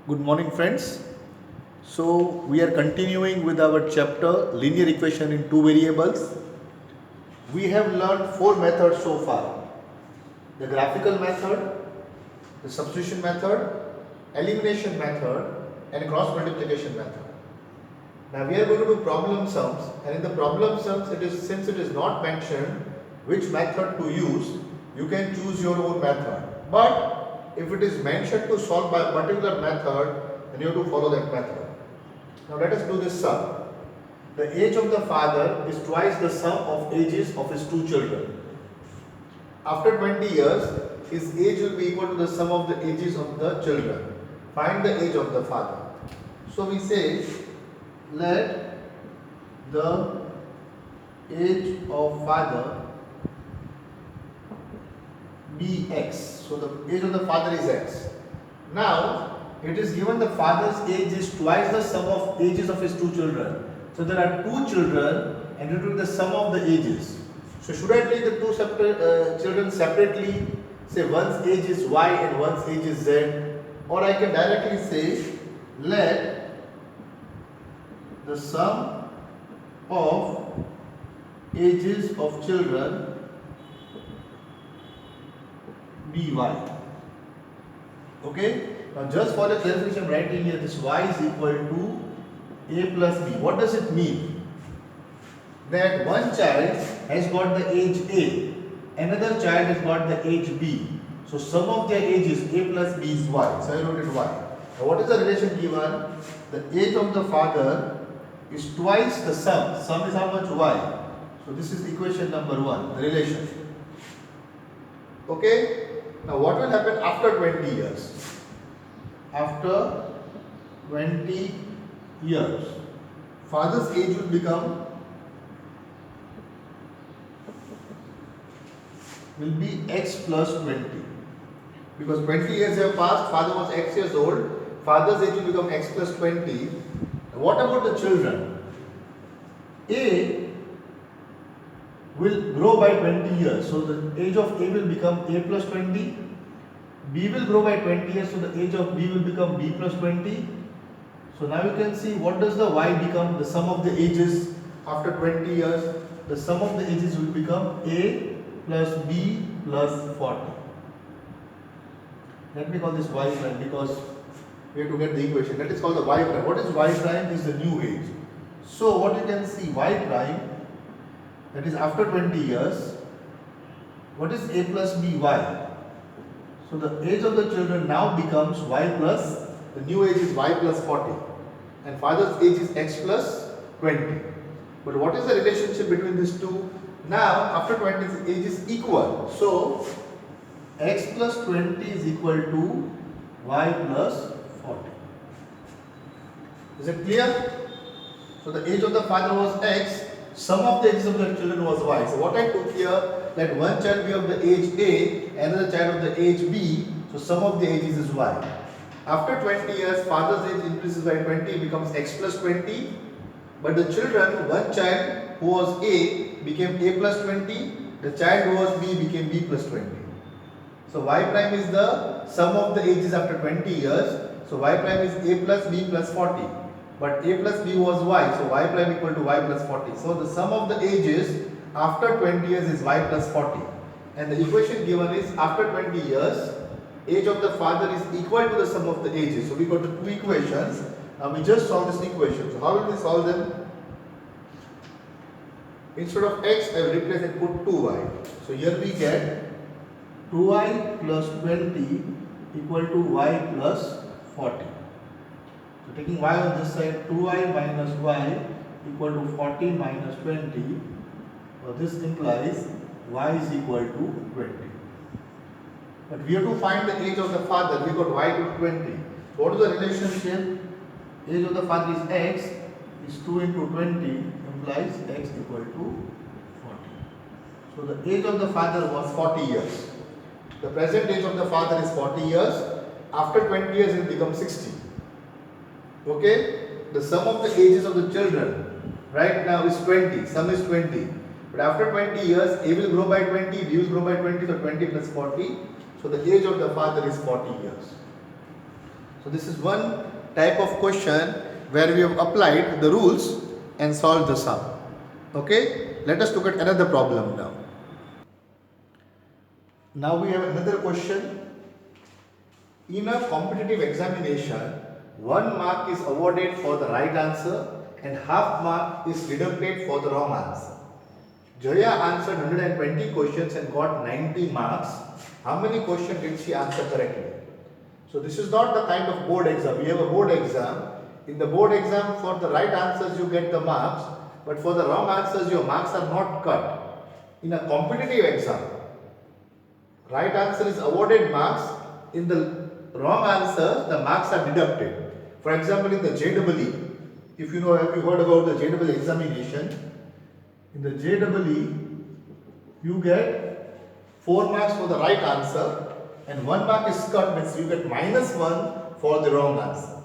Good morning, friends. So we are continuing with our chapter linear equation in two variables. We have learned four methods so far: the graphical method, the substitution method, elimination method, and cross multiplication method. Now we are going to do problem sums, and in the problem sums, since it is not mentioned which method to use, you can choose your own method. But if it is mentioned to solve by a particular method, then you have to follow that method. Now let us do this sum. The age of the father is twice the sum of ages of his two children. After 20 years, his age will be equal to the sum of the ages of the children. Find the age of the father. So we say, let the age of father be x. So the age of the father is x. Now it is given the father's age is twice the sum of ages of his two children. So there are two children and it will be the sum of the ages. So should I take the two separate children separately? Say one's age is y and one's age is z. Or I can directly say let the sum of ages of children be y. Okay? Now just for the clarification, I'm writing here this y is equal to a plus b. What does it mean? That one child has got the age a, another child has got the age b. So sum of their ages a plus b is y. So I wrote it y. Now what is the relation given? The age of the father is twice the sum. Sum is how much? Y. So this is equation number 1, the relation. Okay? Now what will happen after 20 years? After 20 years, father's age will be x plus 20. Because 20 years have passed, father was x years old, father's age will become x plus 20. What about the children? A will grow by 20 years. So the age of A will become A plus 20. B will grow by 20 years. So the age of B will become B plus 20. So now you can see what does the y become? The sum of the ages after 20 years. The sum of the ages will become A plus B plus 40. Let me call this y prime because we have to get the equation. That is called the y prime. What is y prime? Is the new age. So what you can see, y prime, that is after 20 years, what is a plus b? Y. So the age of the children now becomes y plus, the new age is y plus 40 and father's age is x plus 20. But what is the relationship between these two? Now after 20 the age is equal. So x plus 20 is equal to y plus 40. Is it clear? So the age of the father was x, sum of the ages of the children was y. So what I took here, let one child be of the age A, another child of the age B, so sum of the ages is y. After 20 years, father's age increases by 20, becomes x plus 20, but the children, one child who was A became A plus 20, the child who was B became B plus 20. So y prime is the sum of the ages after 20 years, so y prime is A plus B plus 40. But a plus b was y, so y prime equal to y plus 40. So the sum of the ages after 20 years is y plus 40. And the equation given is after 20 years, age of the father is equal to the sum of the ages. So we got two equations. Now we just solve this equation. So how will we solve them? Instead of x, I will replace and put 2y. So here we get 2y plus 20 equal to y plus 40. So taking y on this side, 2y minus y equal to 40 minus 20. So this implies y is equal to 20. But we have to find the age of the father. We got y to 20. So what is the relationship? Age of the father is x, is 2 into 20 implies x equal to 40. So the age of the father was 40 years. The present age of the father is 40 years. After 20 years it becomes 60. Okay, the sum of the ages of the children right now is 20, sum is 20. But after 20 years, A will grow by 20, B will grow by 20, so 20 plus 40. So the age of the father is 40 years. So this is one type of question where we have applied the rules and solved the sum. Okay, let us look at another problem now. Now we have another question. In a competitive examination, 1 mark is awarded for the right answer and half mark is deducted for the wrong answer. Jaya answered 120 questions and got 90 marks. How many questions did she answer correctly? So this is not the kind of board exam. We have a board exam. In the board exam, for the right answers you get the marks, but for the wrong answers your marks are not cut. In a competitive exam, right answer is awarded marks. In the wrong answer, the marks are deducted. For example, in the JEE, if you know, have you heard about the JEE examination? In the JEE, you get 4 marks for the right answer and 1 mark is cut, means you get -1 for the wrong answer.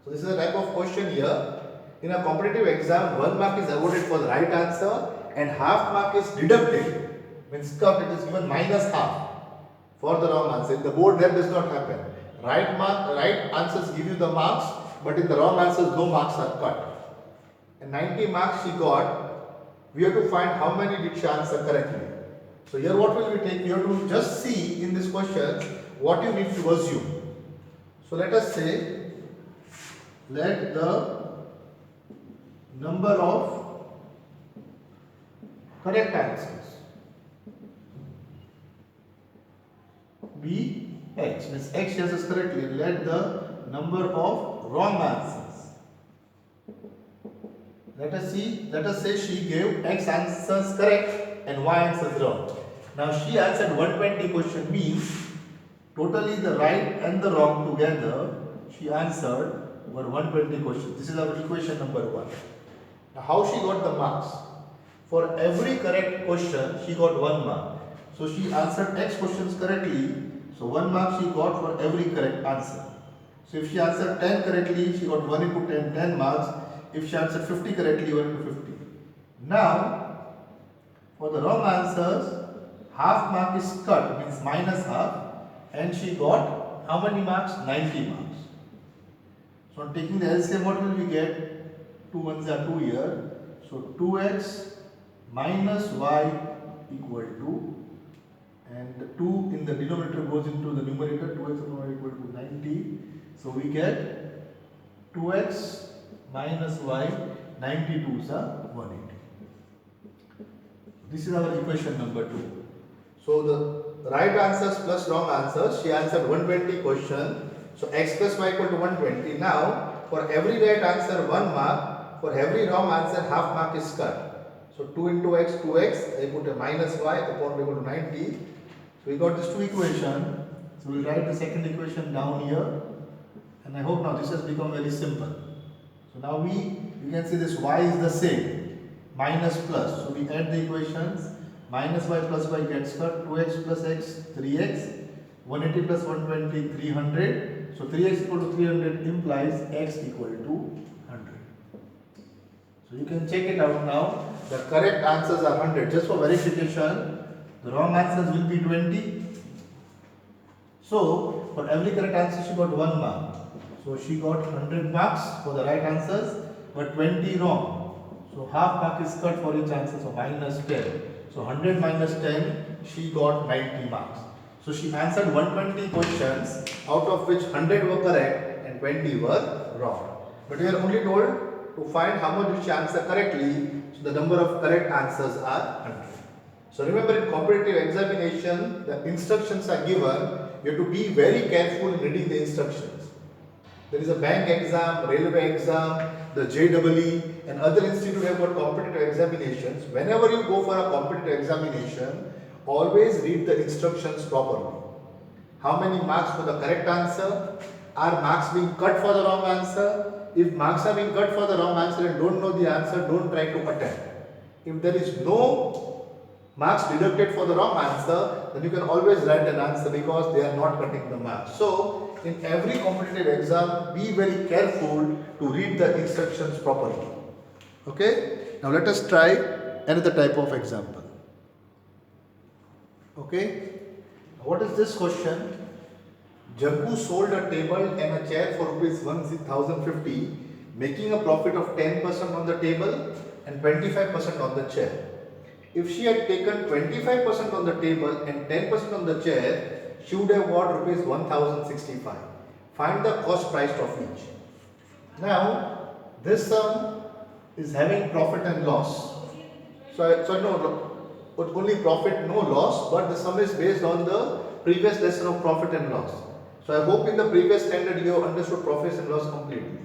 So this is a type of question here. In a competitive exam, 1 mark is awarded for the right answer and half mark is deducted, means cut, it is given -1/2 for the wrong answer. In the board that does not happen. Right answers give you the marks, but in the wrong answers no marks are cut. And 90 marks she got. We have to find how many did she answer correctly. So here what will we take? You have to just see in this question what you need to assume. So let us say, let the number of correct answers be x, means x she answers correctly. Let the number of wrong answers. Let us say she gave x answers correct and y answers wrong. Now she answered 120 question, means totally the right and the wrong together she answered were 120 questions. This is our equation number 1. Now how she got the marks? For every correct question she got 1 mark. So she answered x questions correctly, so 1 mark she got for every correct answer. So if she answered 10 correctly, she got 1 into 10, 10 marks. If she answered 50 correctly, 1 into 50. Now, for the wrong answers, half mark is cut, means -1/2, and she got how many marks? 90 marks. So, on taking the LCM, what will we get? 2 ones are 2 here. So, 2x minus y equal to, and 2 in the denominator goes into the numerator, 2x and y equal to 90. So, we get 2x minus y, 92 is 180. This is our equation number 2. So the right answers plus wrong answers, she answered 120 question. So x plus y equal to 120. Now for every right answer 1 mark, for every wrong answer half mark is cut. So 2 into x, 2x, I put a minus y upon equal to 90. So we got these two equations. So we'll write the second equation down here. And I hope now this has become very simple. So now you can see this y is the same, minus plus. So we add the equations, minus y plus y gets cut, 2x plus x, 3x, 180 plus 120, 300. So 3x equal to 300 implies x equal to 100. So you can check it out now. The correct answers are 100. Just for verification, the wrong answers will be 20. So for every correct answer she got 1 mark. So she got 100 marks for the right answers, but 20 wrong. So half mark is cut for each answer, so minus 10. So 100 minus 10, she got 90 marks. So she answered 120 questions, out of which 100 were correct and 20 were wrong. But we are only told to find how much did she answer correctly. So the number of correct answers are 100. So remember, in competitive examination, the instructions are given. You have to be very careful in reading the instructions. There is a bank exam, railway exam, the JEE and other institute have got competitive examinations. Whenever you go for a competitive examination, always read the instructions properly. How many marks for the correct answer? Are marks being cut for the wrong answer? If marks are being cut for the wrong answer and don't know the answer, don't try to attempt. If there is no marks deducted for the wrong answer, then you can always write an answer because they are not cutting the marks. So, in every competitive exam, be very careful to read the instructions properly. Okay? Now let us try another type of example. Okay? What is this question? Janku sold a table and a chair for rupees 1050, making a profit of 10% on the table and 25% on the chair. If she had taken 25% on the table and 10% on the chair, she would have got rupees 1065. Find the cost price of each. Now, this sum is having profit and loss. Only profit, no loss, but the sum is based on the previous lesson of profit and loss. So I hope in the previous standard you have understood profit and loss completely.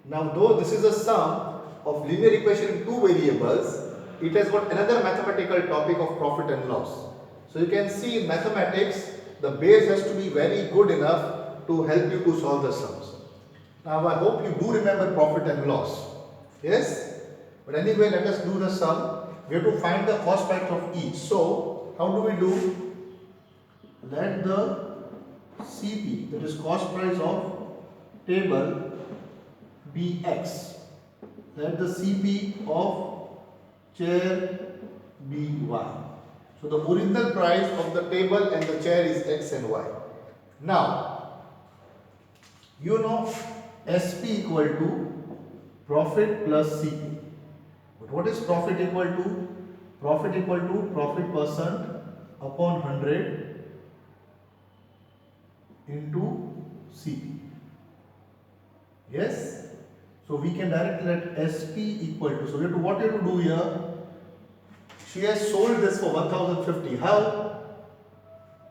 Now, though this is a sum of linear equation in two variables, it has got another mathematical topic of profit and loss. So you can see in mathematics, the base has to be very good enough to help you to solve the sums. Now I hope you do remember profit and loss. Yes? But anyway, let us do the sum. We have to find the cost price of each. So, how do we do? Let the CP, that is cost price of table, be X. Let the CP of chair be Y. So the original price of the table and the chair is X and Y. Now, you know SP equal to profit plus CP. But what is profit equal to? Profit equal to profit percent upon 100 into CP. Yes? So we can directly let SP equal to, so we have to, what we have to do here? She has sold this for 1050. How?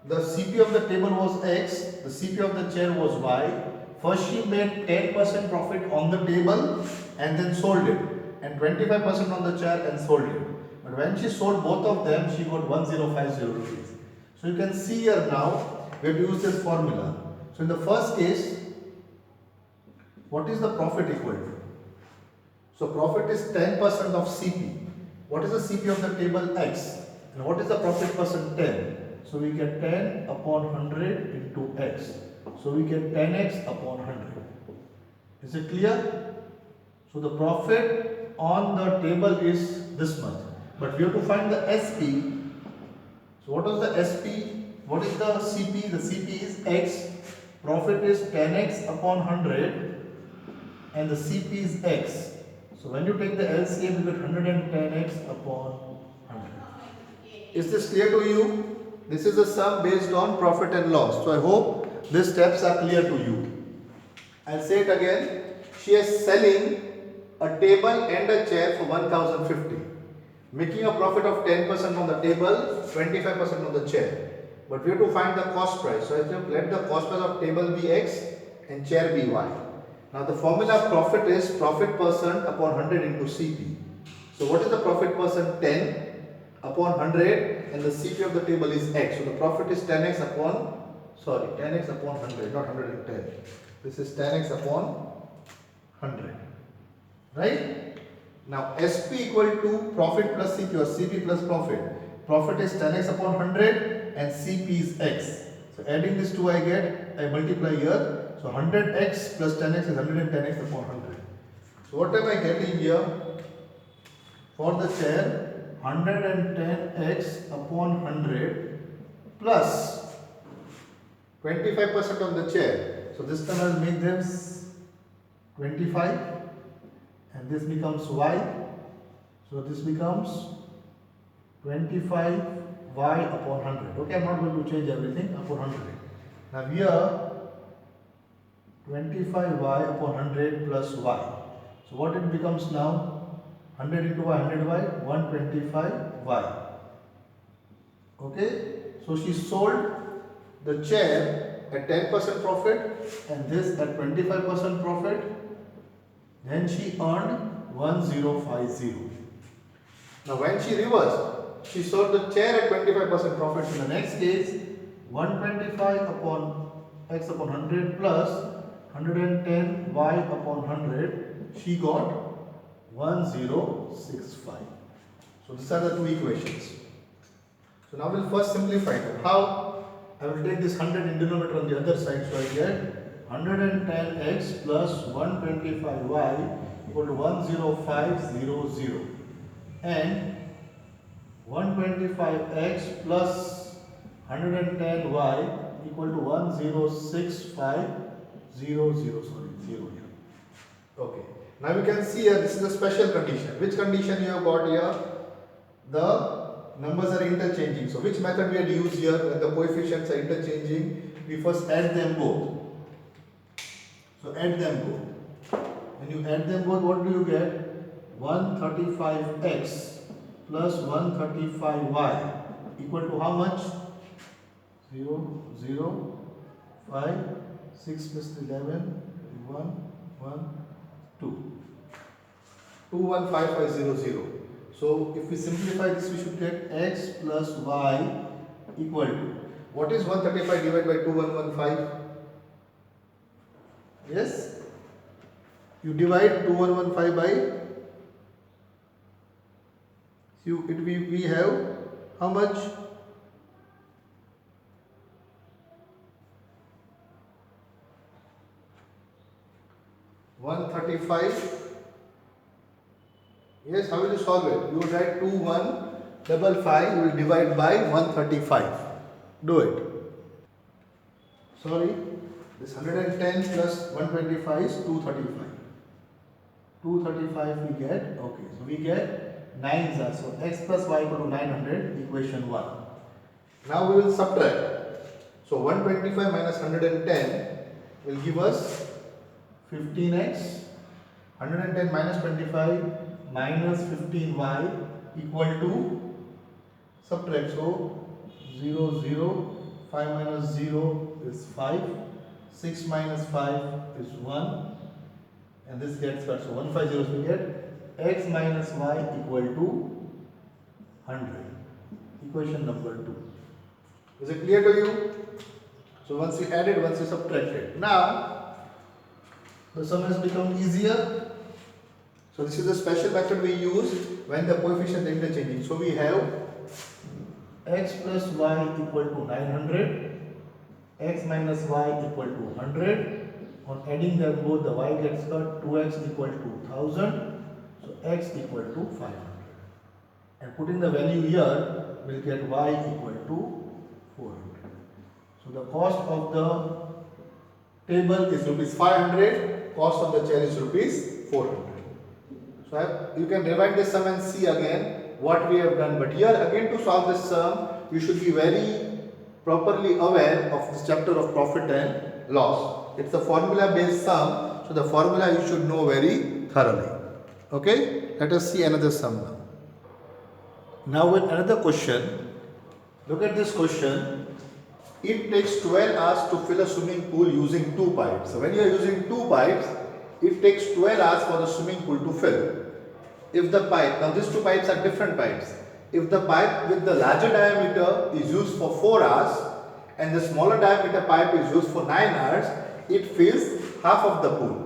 The CP of the table was X, the CP of the chair was Y. First she made 10% profit on the table and then sold it, and 25% on the chair and sold it. But when she sold both of them, she got 1050 rupees. So you can see here now, we have to use this formula. So in the first case, what is the profit equal to? So profit is 10% of CP. What is the CP of the table? X. And what is the profit percent? 10. So we get 10 upon 100 into X. So we get 10x upon 100. Is it clear? So the profit on the table is this much. But we have to find the SP. So what is the SP? What is the CP? The CP is X. Profit is 10x upon 100 and the CP is X. So when you take the LCM, you get 110x upon 100. Is this clear to you? This is a sum based on profit and loss. So I hope these steps are clear to you. I'll say it again. She is selling a table and a chair for 1050, making a profit of 10% on the table, 25% on the chair. But we have to find the cost price. So I have to let the cost price of table be X and chair be Y. Now the formula of profit is profit percent upon 100 into CP. So what is the profit percent? 10 upon 100 and the CP of the table is X. So the profit is 10x upon 100, not 110. This is 10x upon 100. Right? Now SP equal to profit plus CP or CP plus profit. Profit is 10x upon 100 and CP is X. So adding this two I multiply here. So 100x plus 10x is 110x upon 100. So what am I getting here? For the chair, 110x upon 100 plus 25% on the chair. So this time I will make them 25 and this becomes Y. So this becomes 25y upon 100. Okay, I am not going to change everything upon 100. Now here 25y upon 100 plus y. So what it becomes now? 100 into y, 100y, 125y. Okay, so she sold the chair at 10% profit and this at 25% profit. Then she earned 1050. Now when she reversed, she sold the chair at 25% profit. In the next case, 125 upon x upon 100 plus 110 y upon 100, she got 1065. So these are the two equations. So now we'll first simplify them. How? I will take this 100 in denominator on the other side, so I get 110x plus 125y equal to 10500 and 125x plus 110y equal to 106500, sorry, 0 here. Okay. Now you can see here, this is a special condition. Which condition you have got here? The numbers are interchanging. So which method we had used here when the coefficients are interchanging? We first add them both. So add them both. When you add them both, what do you get? 135x plus 135y equal to how much? 0, 0, 5, 6 plus 11, 1, 1, 2. 215,500. So if we simplify this, we should get x plus y equal to, what is 135 divided by 2115? Yes? You divide 2115 by, we have how much? $135. Yes, how will you solve it? You will write 2155, you will divide by 135. Do it. Sorry, this 110 plus 125 is 235. 235 we get, okay, so we get 9s are, so x plus y equal to 900, equation 1. Now we will subtract. So 125 minus 110 will give us 15x, 110 minus 25 minus 15y equal to, subtract, so 0, 0, 5 minus 0 is 5, 6 minus 5 is 1, and this gets cut, so 150, we get x minus y equal to 100, equation number 2. Is it clear to you? So once you added, once you subtracted, now the sum has become easier. So this is the special method we use when the coefficients are interchanging. So we have x plus y equal to 900, x minus y equal to 100. On adding them both, the y gets cut, 2x equal to 1000. So x equal to 500. And putting the value here, we'll get y equal to 400. So the cost of the table is rupees 500, cost of the chair is rupees 400. So you can revise this sum and see again what we have done. But here again, to solve this sum, you should be very properly aware of this chapter of profit and loss. It's a formula based sum, so the formula you should know very thoroughly. Okay, let us see another sum now. Now with another question, look at this question. It takes 12 hours to fill a swimming pool using 2 pipes. So when you are using 2 pipes, it takes 12 hours for the swimming pool to fill. If the pipe, now these 2 pipes are different pipes. If the pipe with the larger diameter is used for 4 hours and the smaller diameter pipe is used for 9 hours, it fills half of the pool.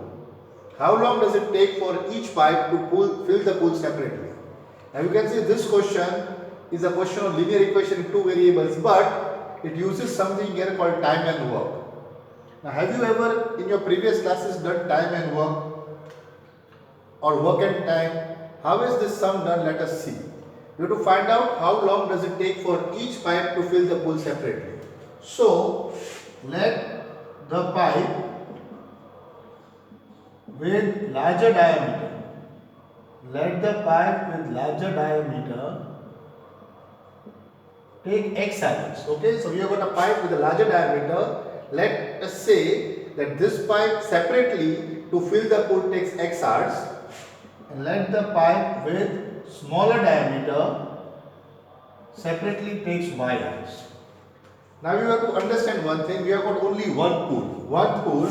How long does it take for each pipe to fill the pool separately? Now you can see this question is a question of linear equation in 2 variables, but it uses something here called time and work. Now have you ever in your previous classes done time and work or work and time? How is this sum done? Let us see. You have to find out how long does it take for each pipe to fill the pool separately. So let the pipe with larger diameter, take x hours. Okay, so we have got a pipe with a larger diameter. Let us say that this pipe separately to fill the pool takes x hours, and let the pipe with smaller diameter separately takes y hours. Now you have to understand one thing, we have got only one pool.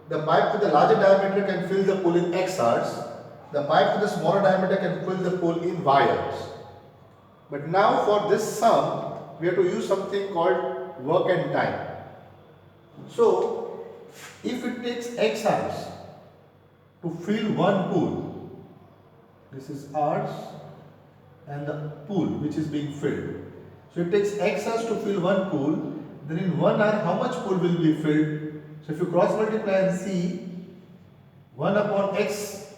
The pipe with the larger diameter can fill the pool in x hours. The pipe with the smaller diameter can fill the pool in y hours. But now for this sum, we have to use something called work and time. So if it takes x hours to fill one pool, this is hours and the pool which is being filled. So it takes x hours to fill one pool, then in 1 hour how much pool will be filled? So if you cross multiply and see 1 upon x,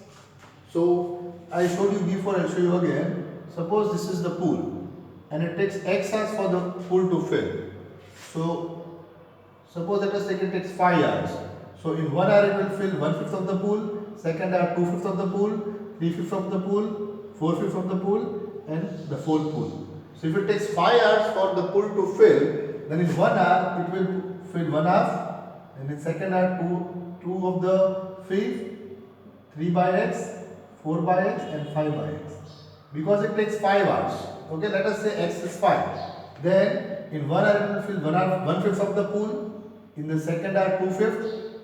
so I showed you before, I'll show you again. Suppose this is the pool and it takes x hours for the pool to fill. So Suppose let us take it takes 5 hours. So in 1 hour it will fill 1/5 of the pool, second hour 2/5 of the pool, 3/5 of the pool, 4/5 of the pool, and the fourth pool. So if it takes 5 hours for the pool to fill, then in 1 hour it will fill 1/2, and in second hour 2 of the fifth, 3 by x, 4 by x, and 5 by x. Because it takes 5 hours. Okay, let us say x is 5. Then in 1 hour it will fill 1/5 of the pool, in the second hour 2/5,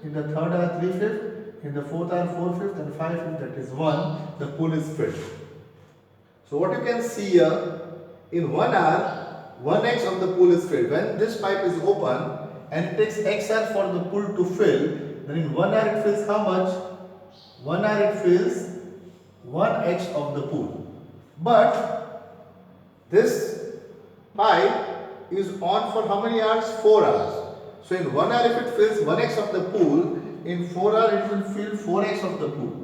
in the third hour 3/5, in the fourth hour 4/5, and 5/5, that is 1, the pool is filled. So what you can see here, in 1 hour 1x of the pool is filled. When this pipe is open and it takes x hour for the pool to fill, then in 1 hour it fills how much? 1 hour it fills 1x of the pool. But this pipe is on for how many hours? 4 hours. So in 1 hour if it fills 1x of the pool, in 4 hours it will fill 4x of the pool.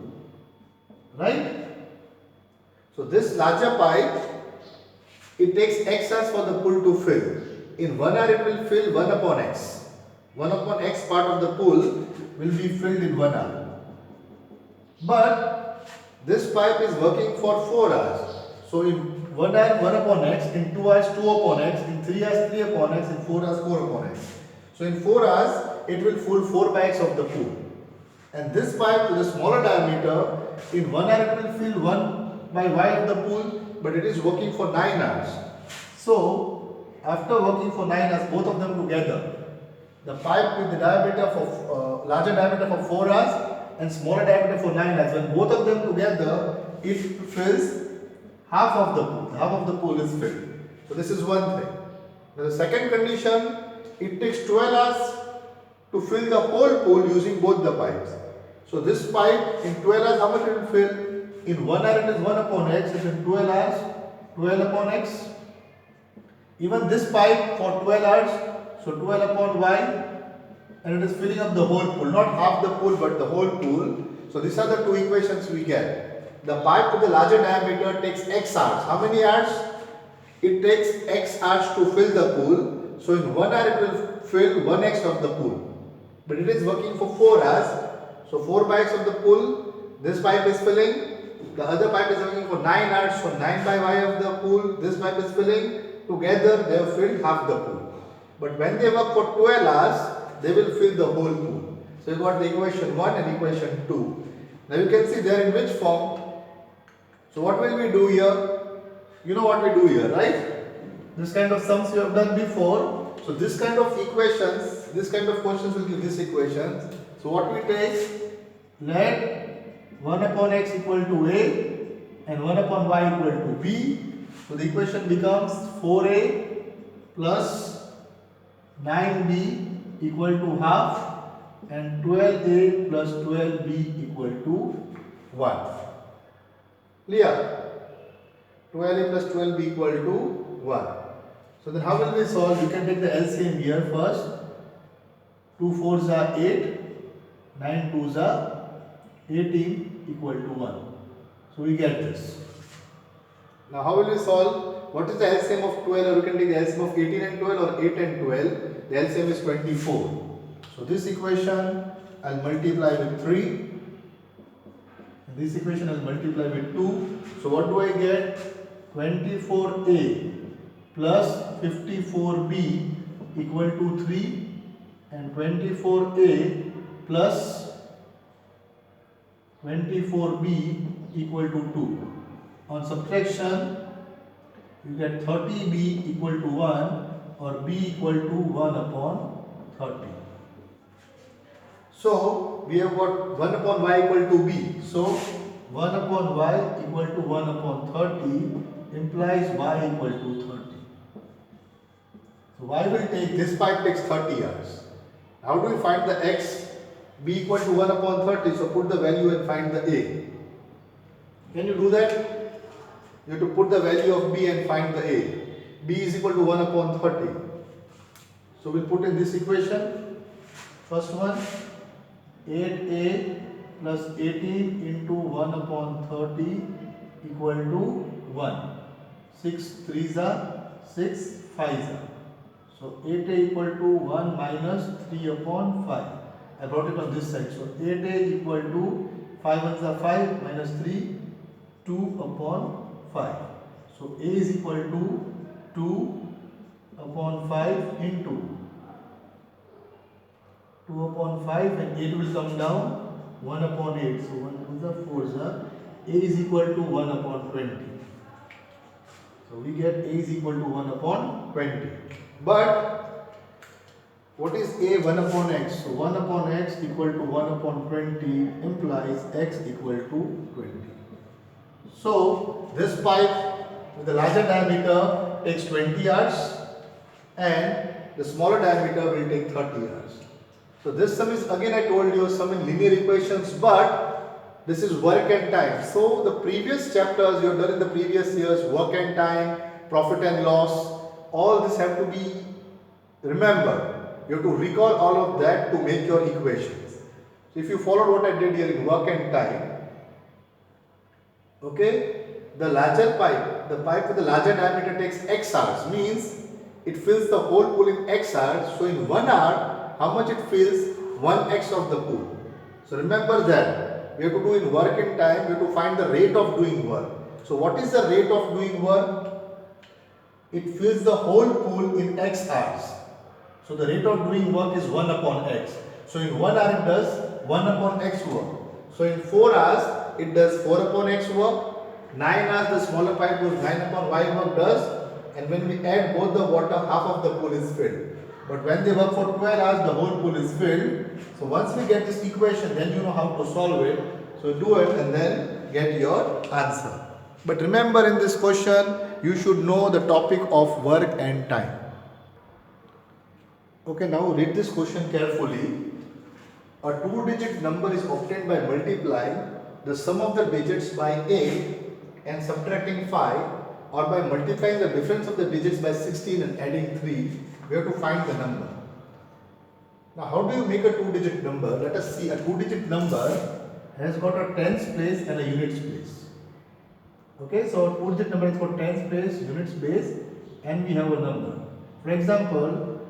Right? So this larger pipe, it takes x hours for the pool to fill. In 1 hour it will fill 1 upon x. 1 upon x part of the pool will be filled in 1 hour. But this pipe is working for 4 hours. So in 1 hour 1 upon x, in 2 hours 2 upon x, in 3 hours 3 upon x, in 4 hours 4 upon x. So in 4 hours it will fill 4 by x of the pool. And this pipe with a smaller diameter, in 1 hour it will fill 1 by y of the pool, but it is working for 9 hours. So after working for 9 hours, both of them together, the pipe with the diameter for larger diameter for 4 hours and smaller diameter for 9 hours, when both of them together, it fills half of the pool. Half of the pool is filled. So this is one thing. Now the second condition, it takes 12 hours to fill the whole pool using both the pipes. So this pipe in 12 hours, how much it will fill? In 1 hour it is 1 upon x, and in 12 hours 12 upon x. Even this pipe for 12 hours, so 12 upon y, and it is filling up the whole pool, not half the pool but the whole pool. So these are the two equations we get. The pipe with the larger diameter takes x hours. How many hours? It takes x hours to fill the pool. So in 1 hour it will fill 1x of the pool. But it is working for 4 hours. So 4 by x of the pool, this pipe is filling. The other pipe is working for 9 hours. So 9 by y of the pool, this pipe is filling. Together they have filled half the pool. But when they work for 12 hours, they will fill the whole pool. So you got the equation 1 and equation 2. Now you can see they are in which form? So what will we do here? You know what we do here, right? This kind of sums you have done before. So this kind of equations, this kind of questions will give this equations. So what we take? Let 1 upon x equal to a and 1 upon y equal to b. So the equation becomes 4a plus 9b equal to half and 12a plus 12b equal to 1. Clear? 12a plus 12b equal to 1. So then how will we solve? You can take the LCM here first. 2 4s are 8, 9 2s are 18 equal to 1. So we get this. Now how will we solve? What is the LCM of 12? Or you can take the LCM of 18 and 12 or 8 and 12. The LCM is 24. So this equation I'll multiply with 3. And this equation I'll multiply with 2. So what do I get? 24a plus 54b equal to 3 and 24a plus 24b equal to 2. On subtraction, you get 30b equal to 1 or b equal to 1 upon 30. So we have got 1 upon y equal to b. So 1 upon y equal to 1 upon 30 implies y equal to 30. So y will take, this pipe takes 30 hours. How do we find the x? B equal to 1 upon 30, so put the value and find the a. Can you do that? You have to put the value of b and find the a. B is equal to 1 upon 30. So we'll put in this equation. First one, 8a plus 18 into 1 upon 30 equal to 1. 6 3s are 6 5s are. So 8a equal to 1 minus 3 upon 5. I brought it on this side. So 8a is equal to 5 ones are 5 minus 3, 2 upon 5. So a is equal to 2 upon 5 into 2 upon 5, and 8 will come down 1 upon 8. So 1 to the 4 is a is equal to 1 upon 20. So we get a is equal to 1 upon 20. But what is a 1 upon x? So 1 upon x equal to 1 upon 20 implies x equal to 20. So this pipe with the larger diameter takes 20 yards and the smaller diameter will take 30 yards. So this sum is, again I told you, sum in linear equations, but this is work and time. So the previous chapters you have done in the previous years, work and time, profit and loss, all this have to be remembered. You have to recall all of that to make your equations. So if you follow what I did here in work and time, okay, the larger pipe, the pipe with the larger diameter takes x hours, means it fills the whole pool in x hours. So in 1 hour, how much it fills? 1x of the pool. So remember that we have to do in work and time, we have to find the rate of doing work. So what is the rate of doing work? It fills the whole pool in x hours. So the rate of doing work is 1 upon x. So in 1 hour it does 1 upon x work. So in 4 hours it does 4 upon x work. 9 hours the smaller pipe does 9 upon y work does. And when we add both the water, half of the pool is filled. But when they work for 12 hours, the whole pool is filled. So once we get this equation, then you know how to solve it. So do it and then get your answer. But remember, in this question, you should know the topic of work and time. Okay, now read this question carefully. A 2-digit number is obtained by multiplying the sum of the digits by 8 and subtracting 5, or by multiplying the difference of the digits by 16 and adding 3. We have to find the number. Now how do you make a 2-digit number? Let us see. A 2-digit number has got a tens place and a units place. Okay, so a 2-digit number has got tens place, units place, and we have a number. For example,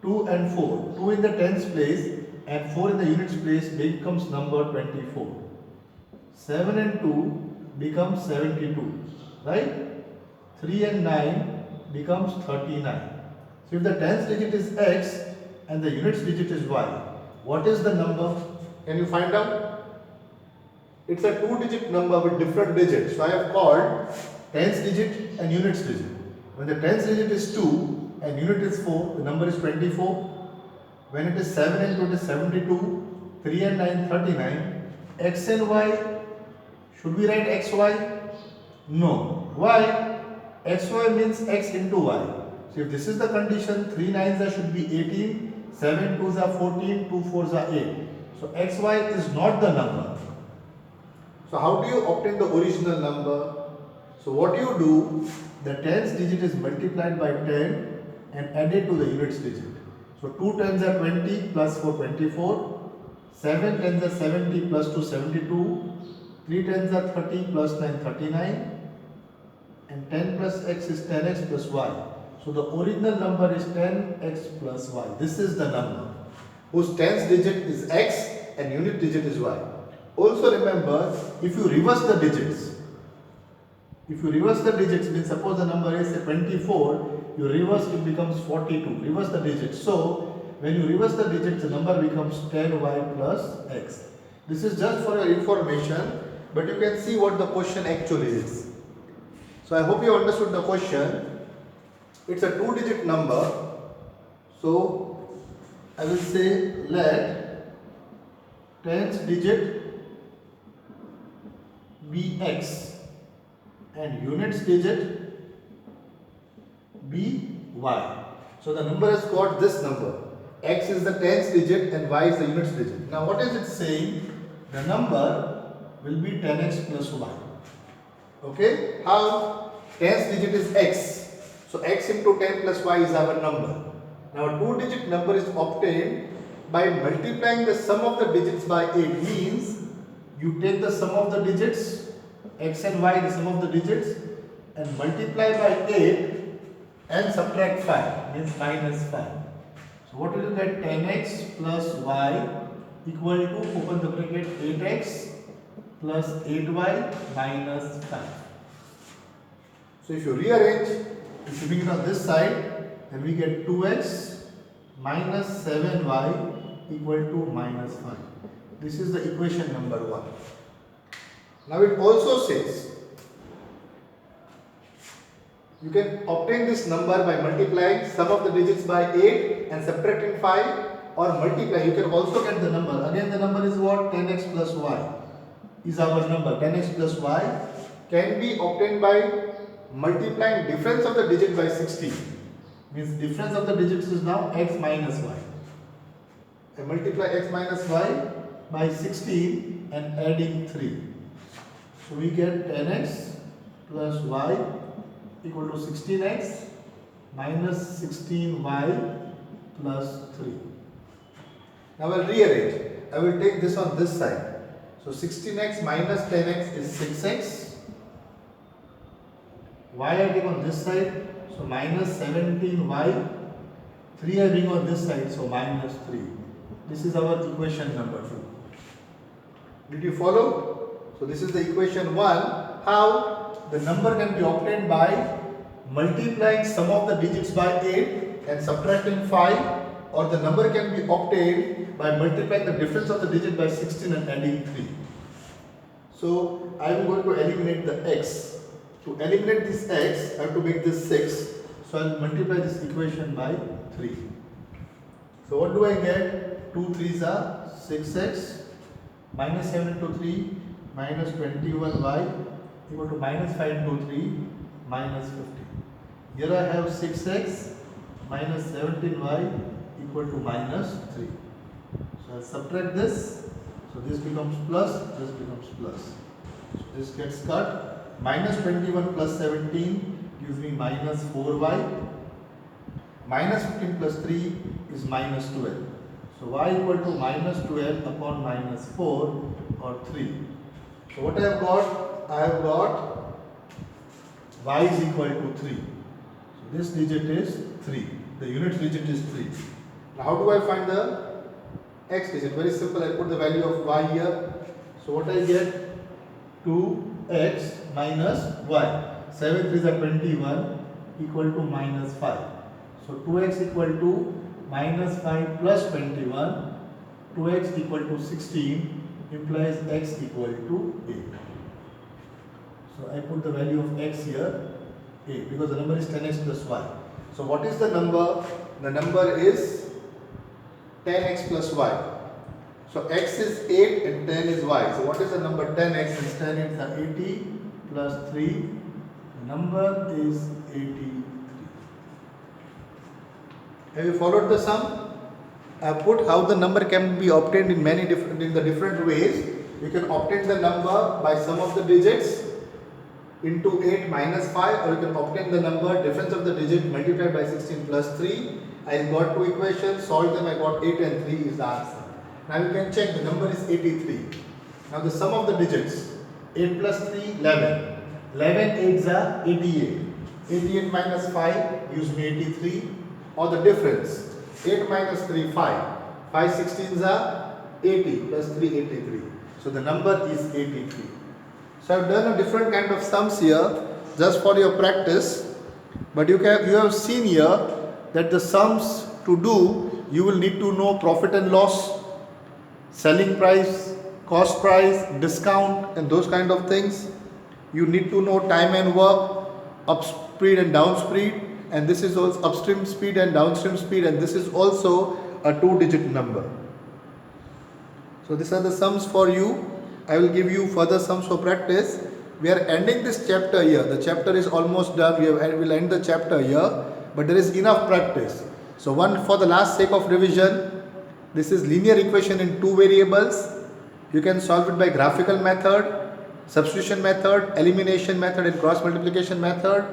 2 and 4. 2 in the tens place and 4 in the units place becomes number 24. 7 and 2 becomes 72. Right? 3 and 9 becomes 39. So if the tens digit is x and the units digit is y, what is the number? Can you find out? It's a 2-digit number with different digits. So I have called tens digit and units digit. When the tens digit is 2 and unit is 4, the number is 24. When it is 7 and 2, it is 72. 3 and 9, 39. X and y, should we write xy? No. Why? xy means x into y. So if this is the condition, 3 9s should be 18, 7 2s are 14, 2 4s are 8. So xy is not the number. So how do you obtain the original number? So what you do, the tens digit is multiplied by 10 and added to the units digit. So 2 tens are 20 plus 4 24, 7 tens are 70 plus 2 72, 3 tens are 30 plus 9 39, and 10 plus x is 10x plus y. So the original number is 10x plus y. This is the number whose tens digit is x and unit digit is y. Also remember, if you reverse the digits, means suppose the number is 24, you reverse it becomes 42. Reverse the digits. So when you reverse the digits, the number becomes 10y plus x. This is just for your information, but you can see what the question actually is. So I hope you understood the question. It's a 2-digit number. So I will say let tens digit be x and units digit be y. So the number has got this number. X is the tens digit and y is the units digit. Now what is it saying? The number will be 10x plus y. Okay? How? Tens digit is x. So x into 10 plus y is our number. Now a 2-digit number is obtained by multiplying the sum of the digits by 8. Means you take the sum of the digits, x and y, the sum of the digits, and multiply by 8 and subtract 5 means minus 5. So what will you get? 10x plus y equal to, open the bracket, 8x plus 8y minus 5. So if you rearrange, if you bring it on this side, then we get 2x minus 7y equal to minus 5. This is the equation number 1. Now it also says you can obtain this number by multiplying sum of the digits by 8 and subtracting 5, or multiply. You can also get the number. Again the number is what? 10x plus y is our number. 10x plus y can be obtained by multiplying difference of the digit by 16. Means difference of the digits is now x minus y. I multiply x minus y by 16 and adding 3. So we get 10x plus y equal to 16x minus 16y plus 3. Now I will rearrange. I will take this on this side. So 16x minus 10x is 6x. Y I take on this side. So minus 17y. 3 I bring on this side. So minus 3. This is our equation number 2. Did you follow? So this is the equation 1. How the number can be obtained by multiplying sum of the digits by 8 and subtracting 5, or the number can be obtained by multiplying the difference of the digit by 16 and adding 3. So I am going to eliminate the x. To eliminate this x, I have to make this 6. So I will multiply this equation by 3. So what do I get? 2 3s are 6x minus 7 into 3 minus 21y equal to minus 5 into 3 minus 50. Here I have 6x minus 17y equal to minus 3. So I subtract this. So this becomes plus, this becomes plus. So this gets cut. Minus 21 plus 17 gives me minus 4y. Minus 15 plus 3 is minus 12. So y equal to minus 12 upon minus 4 or 3. So what I have got? I have got y is equal to 3. So this digit is 3. The unit digit is 3. Now how do I find the x digit? Very simple. I put the value of y here. So what I get? 2x minus y. 7 3s are 21 equal to minus 5. So 2x equal to minus 5 plus 21. 2x equal to 16 implies x equal to 8. So I put the value of x here 8 because the number is 10x plus y. So what is the number? The number is 10x plus y. So x is 8 and 10 is y. So what is the number? 10x is 10 is 80 plus 3. The number is 83. Have you followed the sum? I have put how the number can be obtained in many different ways. You can obtain the number by sum of the digits into 8 minus 5, or you can obtain the number difference of the digit multiplied by 16 plus 3. I got two equations, solved them, I got 8 and 3 is the answer. Now you can check the number is 83. Now the sum of the digits, 8 plus 3, 11. 11 8s are 88. 88 minus 5 gives me 83. Or the difference, 8 minus 3, 5. 5 16s are 80 plus 3, 83. So the number is 83. So I have done a different kind of sums here just for your practice. But you have seen here that the sums to do, you will need to know profit and loss, selling price, cost price, discount and those kind of things. You need to know time and work, up speed and down speed, and this is also upstream speed and downstream speed, and this is also a 2-digit number. So these are the sums for you. I will give you further sums for practice. We are ending this chapter here. The chapter is almost done. We will end the chapter here, but there is enough practice. So one for the last sake of revision, this is linear equation in 2 variables. You can solve it by graphical method, substitution method, elimination method and cross multiplication method.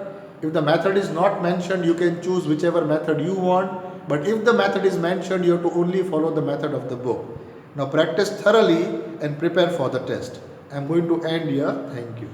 If the method is not mentioned, you can choose whichever method you want. But if the method is mentioned, you have to only follow the method of the book. Now practice thoroughly and prepare for the test. I am going to end here. Thank you.